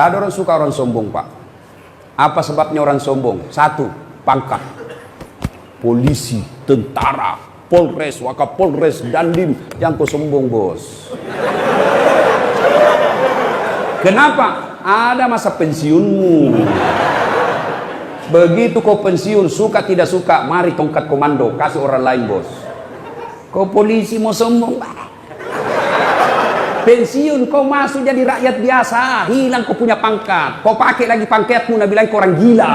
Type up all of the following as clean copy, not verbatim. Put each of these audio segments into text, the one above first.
Tidak ada orang suka orang sombong, Pak. Apa sebabnya orang sombong? Satu, pangkat. Polisi, tentara, Polres, Wakapolres, Dandim, yang kau sombong, bos. Kenapa? Ada masa pensiunmu. Begitu kau pensiun, suka tidak suka, mari tongkat komando, kasih orang lain, bos. Kau polisi mau sombong, pensiun kau masuk jadi rakyat biasa, hilang kau punya pangkat, kau pakai lagi pangkatmu, nak bilang kau orang gila.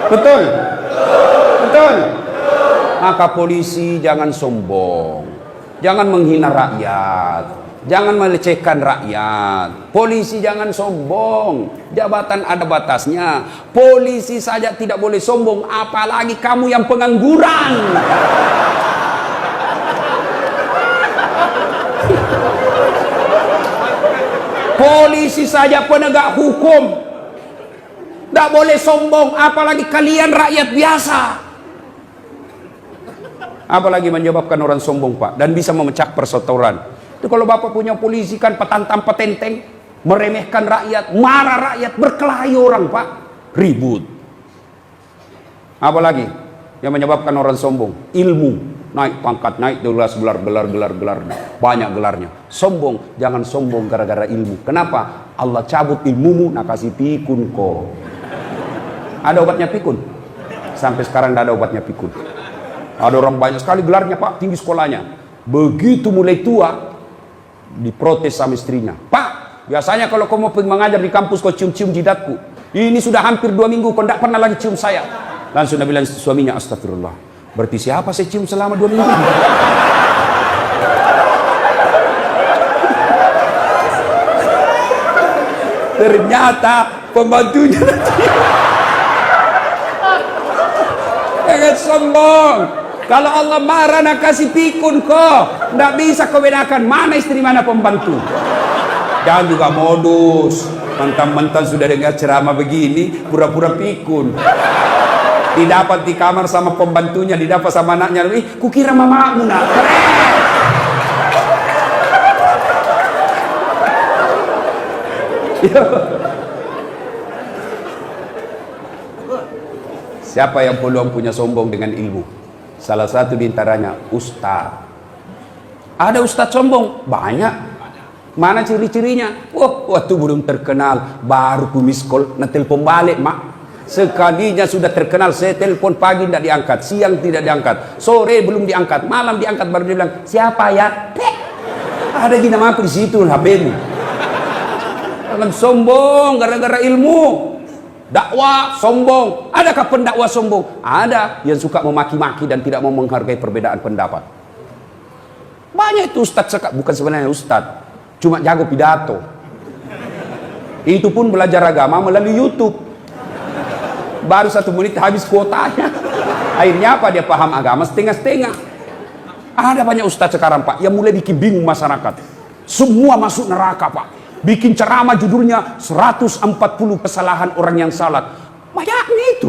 Betul? Betul? Maka polisi jangan sombong, jangan menghina rakyat, jangan melecehkan rakyat. Polisi jangan sombong, jabatan ada batasnya. Polisi saja tidak boleh sombong, apalagi kamu yang pengangguran. Polisi saja penegak hukum tidak boleh sombong, apalagi kalian rakyat biasa. Apalagi menyebabkan orang sombong, Pak, dan bisa memecah persaudaraan. Itu kalau Bapak punya polisi kan petantang petenteng, meremehkan rakyat, marah rakyat, berkelahi orang, Pak, ribut. Apalagi yang menyebabkan orang sombong? Ilmu, naik pangkat, naik gelar, gelar, banyak gelarnya. Sombong, jangan sombong gara-gara ilmu. Kenapa? Allah cabut ilmumu, nak kasih pikun kok. Ada obatnya pikun? Sampai sekarang tidak ada obatnya pikun. Ada orang banyak sekali gelarnya, Pak, tinggi sekolahnya. Begitu mulai tua, diprotes sama istrinya. Pak, biasanya kalau kau mau mengajar di kampus kau cium-cium jidatku. Ini sudah hampir 2 minggu kau tidak pernah lagi cium saya. Langsung dia bilang suaminya, astagfirullah. Berarti siapa saya cium selama 2 minggu? Ternyata pembantunya. Jangan sombong. Kalau Allah marah nak kasih pikun kok. Tidak bisa kau bedakan mana istri mana pembantu. Jangan juga modus. Mentang-mentang sudah dengar ceramah begini, pura-pura pikun. Didapat di kamar sama pembantunya, didapat sama anaknya. Kukira mamamu nak. Siapa yang peluang punya sombong dengan ilmu? Salah satu diantaranya ustaz. Ada ustaz sombong? Banyak. Mana ciri-cirinya? Waktu belum terkenal baru ku miss call, nah telepon balik, mak. Sekalinya sudah terkenal, saya telepon pagi tidak diangkat, siang tidak diangkat, sore belum diangkat, malam diangkat, baru dia bilang siapa ya? Ada di nama aku di situ HP-mu. Jangan sombong gara-gara ilmu. Dakwah sombong. Adakah pendakwah sombong? Ada yang suka memaki-maki dan tidak mau menghargai perbedaan pendapat. Banyak itu ustadz, bukan sebenarnya ustadz, cuma jago pidato. Itu pun belajar agama melalui YouTube. Baru 1 menit habis kuotanya. Akhirnya apa? Dia paham agama setengah-setengah. Ada banyak ustadz sekarang, Pak, yang mulai bikin bingung masyarakat. Semua masuk neraka, Pak. Bikin ceramah judulnya 140 kesalahan orang yang salat. Banyaknya itu.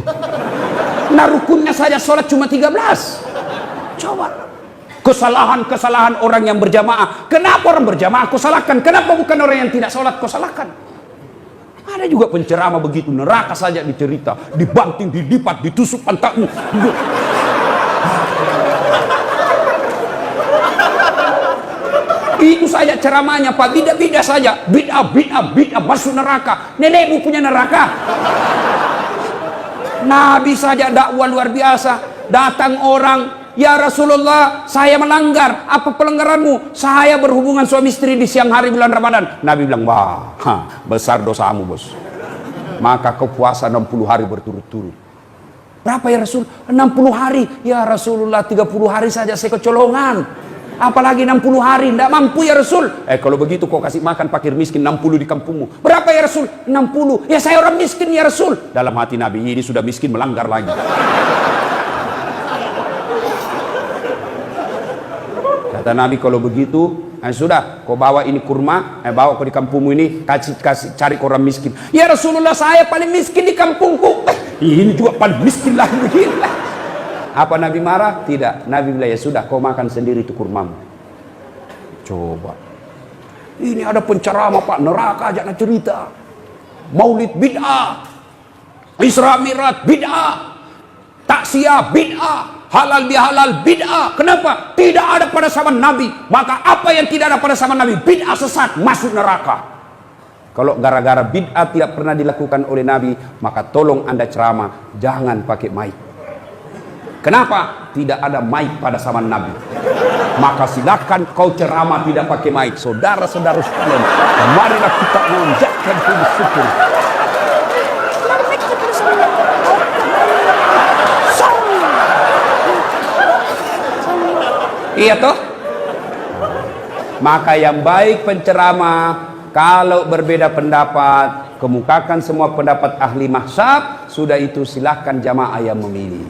Nah rukunnya saja sholat cuma 13. Coba. Kesalahan-kesalahan orang yang berjamaah. Kenapa orang berjamaah kau salahkan? Kenapa bukan orang yang tidak sholat kau salahkan? Ada juga penceramah begitu. Neraka saja dicerita. Dibanting, dilipat, ditusuk pantatmu. Itu saja ceramahnya, Pak. Bid'ah saja. Bid'ah masuk neraka. Nenekmu punya neraka. Nabi saja dakwah luar biasa. Datang orang, ya Rasulullah, saya melanggar. Apa pelanggaranmu? Saya berhubungan suami istri di siang hari bulan Ramadan. Nabi bilang, wah, besar dosamu, bos. Maka kau puasa 60 hari berturut-turut. Berapa ya Rasul? 60 hari. Ya Rasulullah, 30 hari saja saya kecolongan. Apalagi 60 hari, tidak mampu ya Rasul. Kalau begitu kau kasih makan fakir miskin 60 di kampungmu. Berapa ya Rasul? 60. Ya saya orang miskin ya Rasul. Dalam hati Nabi, ini sudah miskin melanggar lagi. Kata Nabi, kalau begitu, sudah, kau bawa ini kurma, bawa kau di kampungmu ini, kasih cari orang miskin. Ya Rasulullah, saya paling miskin di kampungku. Ini juga paling miskin lagi begini. Apa Nabi marah? Tidak. Nabi bilang, ya sudah, kau makan sendiri itu kurmamu. Coba. Ini ada penceramah Pak, neraka aja nak cerita. Maulid bid'ah, Isra Mi'raj bid'ah, taksiyah bid'ah, halal bihalal bid'ah. Kenapa? Tidak ada pada zaman Nabi. Maka apa yang tidak ada pada zaman Nabi, bid'ah, sesat, masuk neraka. Kalau gara-gara bid'ah tidak pernah dilakukan oleh Nabi, maka tolong Anda ceramah jangan pakai mic. Kenapa? Tidak ada mic pada zaman Nabi. Maka silakan kau ceramah tidak pakai mic. Saudara-saudara sekalian, marilah kita mengucapkan puji syukur. Iya toh? Maka yang baik penceramah, kalau berbeda pendapat, kemukakan semua pendapat ahli mazhab. Sudah itu silahkan jamaah yang memilih.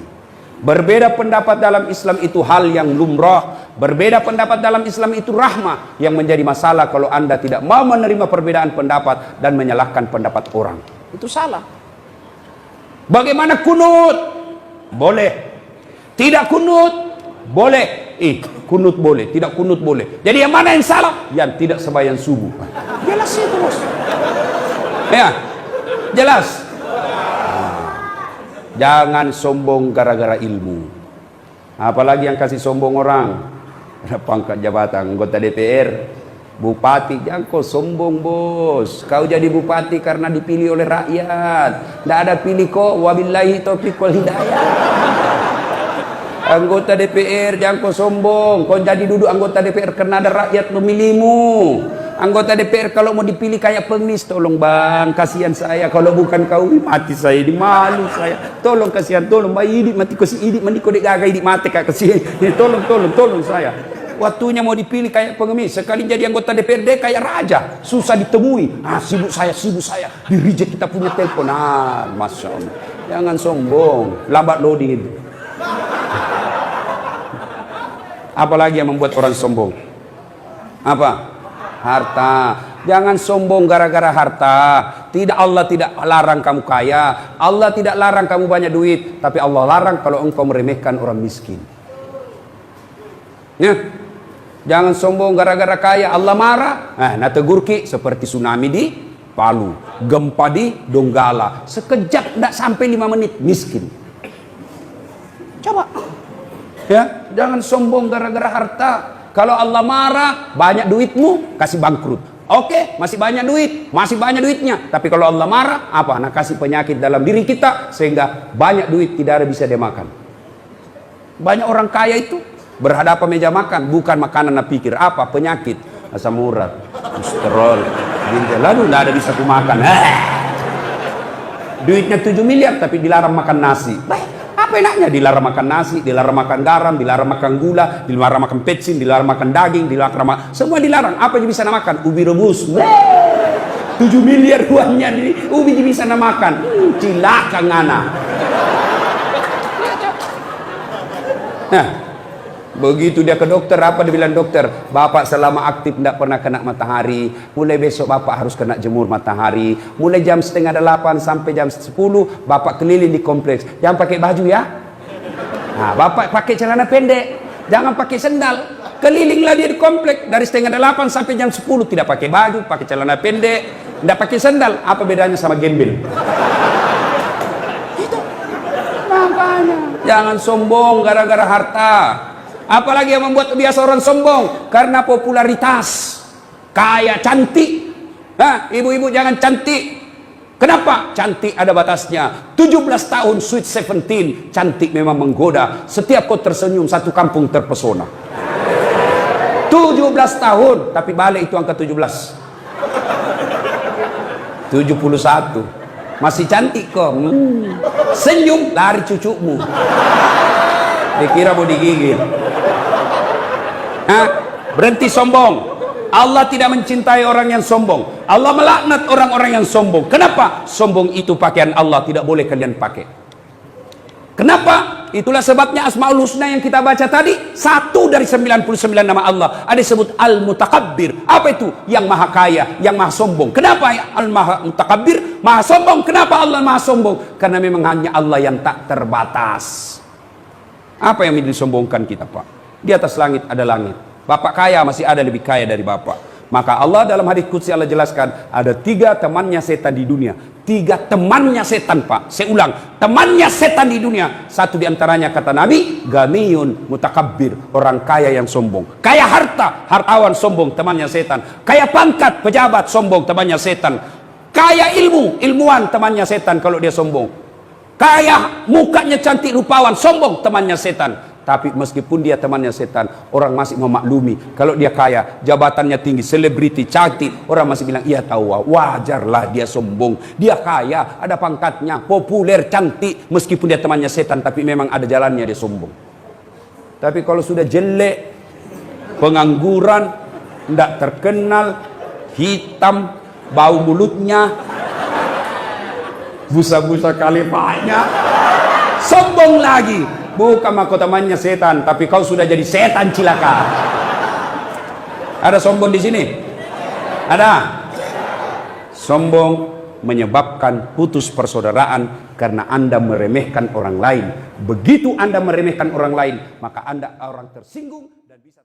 Berbeda pendapat dalam Islam itu hal yang lumrah. Berbeda pendapat dalam Islam itu rahmah. Yang menjadi masalah kalau Anda tidak mau menerima perbedaan pendapat dan menyalahkan pendapat orang. Itu salah. Bagaimana kunut? Boleh. Tidak kunut? Boleh. Kunut boleh, tidak kunut boleh. Jadi yang mana yang salah? Yang tidak sembahyang subuh. Jelas itu, bos. Ya, jelas. Jangan sombong gara-gara ilmu. Apalagi yang kasih sombong orang. Ada pangkat jabatan, anggota DPR, bupati. Jangan kau sombong, bos. Kau jadi bupati karena dipilih oleh rakyat. Tidak ada pilih kok. Wabillahi taufiq wal hidayah. Anggota DPR jangan kau sombong. Kau jadi duduk anggota DPR karena ada rakyat memilihmu. Anggota DPR kalau mau dipilih kayak pengemis, tolong bang, kasihan saya. Kalau bukan kau, mati saya, di malu saya. Tolong kasihan, tolong bang, idik mati ko si idik mandi ko dek gagai idik mati kak kasihan. Tolong saya. Waktunya mau dipilih kayak pengemis, sekali jadi anggota DPRD kayak raja, susah ditemui. Sibuk saya, di reject kita punya telepon. Masya Allah. Jangan sombong, lambat loading itu. Apalagi yang membuat orang sombong? Apa? Harta. Jangan sombong gara-gara harta. Allah tidak larang kamu kaya. Allah tidak larang kamu banyak duit. Tapi Allah larang kalau engkau meremehkan orang miskin. Ya. Jangan sombong gara-gara kaya. Allah marah. Nah tegur ki seperti tsunami di Palu, gempa di Donggala. Sekejap tidak sampai 5 menit miskin. Coba. Ya, jangan sombong gara-gara harta. Kalau Allah marah, banyak duitmu, kasih bangkrut. Oke, masih banyak duit, masih banyak duitnya. Tapi kalau Allah marah, apa? Nah, kasih penyakit dalam diri kita sehingga banyak duit tidak ada bisa dia makan. Banyak orang kaya itu berhadapan meja makan, bukan makanan nak pikir apa? Penyakit, asam urat, kolesterol, lalu tidak ada bisa kumakan. Duitnya 7 miliar tapi dilarang makan nasi. Apa enaknya? Dilarang makan nasi, dilarang makan garam, dilarang makan gula, dilarang makan pecin, dilarang makan daging, dilarang makan, semua dilarang. Apa yang bisa makan? Ubi rebus. 7 miliar uangnya di ubi bisa makan. Cilaka ngana. Nah, begitu dia ke dokter, apa dia bilang dokter? Bapak selama aktif tidak pernah kena matahari. Mulai besok bapak harus kena jemur matahari. Mulai jam 7:30 sampai jam 10 bapak keliling di kompleks. Jangan pakai baju ya. Nah, bapak pakai celana pendek, jangan pakai sendal. Kelilinglah dia di kompleks dari 7:30 sampai jam 10 tidak pakai baju, pakai celana pendek, tidak pakai sendal. Apa bedanya sama gembel? Itu. Makanya jangan sombong gara-gara harta. Apalagi yang membuat biasa orang sombong karena popularitas, kaya, cantik. Nah, ibu-ibu jangan cantik. Kenapa? Cantik ada batasnya. 17 tahun sweet 17, cantik memang menggoda. Setiap kau tersenyum satu kampung terpesona. 17 tahun, tapi balik itu angka 17. 71. Masih cantik kok. Senyum lari cucumu. Dikira mau digigit. Berhenti sombong. Allah tidak mencintai orang yang sombong. Allah melaknat orang-orang yang sombong. Kenapa? Sombong itu pakaian Allah, tidak boleh kalian pakai. Kenapa? Itulah sebabnya Asmaul Husna yang kita baca tadi, satu dari 99 nama Allah ada disebut Al-Mutakabbir. Apa itu? Yang maha kaya, yang maha sombong. Kenapa Al-Mutakabbir? Maha sombong. Kenapa Allah maha sombong? Karena memang hanya Allah yang tak terbatas. Apa yang disombongkan kita, Pak? Di atas langit ada langit. Bapak kaya masih ada lebih kaya dari bapak. Maka Allah dalam hadis qudsi Allah jelaskan, ada 3 temannya setan di dunia. 3 temannya setan, Pak. Saya ulang, temannya setan di dunia. Satu diantaranya kata Nabi, ganiyun mutakabbir, orang kaya yang sombong. Kaya harta, hartawan sombong, temannya setan. Kaya pangkat, pejabat sombong, temannya setan. Kaya ilmu, ilmuwan, temannya setan kalau dia sombong. Kaya mukanya cantik rupawan, sombong, temannya setan. Tapi meskipun dia temannya setan, orang masih memaklumi. Kalau dia kaya, jabatannya tinggi, selebriti, cantik, orang masih bilang, iya tahu, wajarlah dia sombong. Dia kaya, ada pangkatnya, populer, cantik. Meskipun dia temannya setan, tapi memang ada jalannya dia sombong. Tapi kalau sudah jelek, pengangguran, tidak terkenal, hitam, bau mulutnya, busa-busa kalipahnya, sombong lagi. Bukan mahkotamannya setan, tapi kau sudah jadi setan cilaka. Ada sombong di sini? Ada. Sombong menyebabkan putus persaudaraan karena Anda meremehkan orang lain. Begitu Anda meremehkan orang lain, maka Anda orang tersinggung dan bisa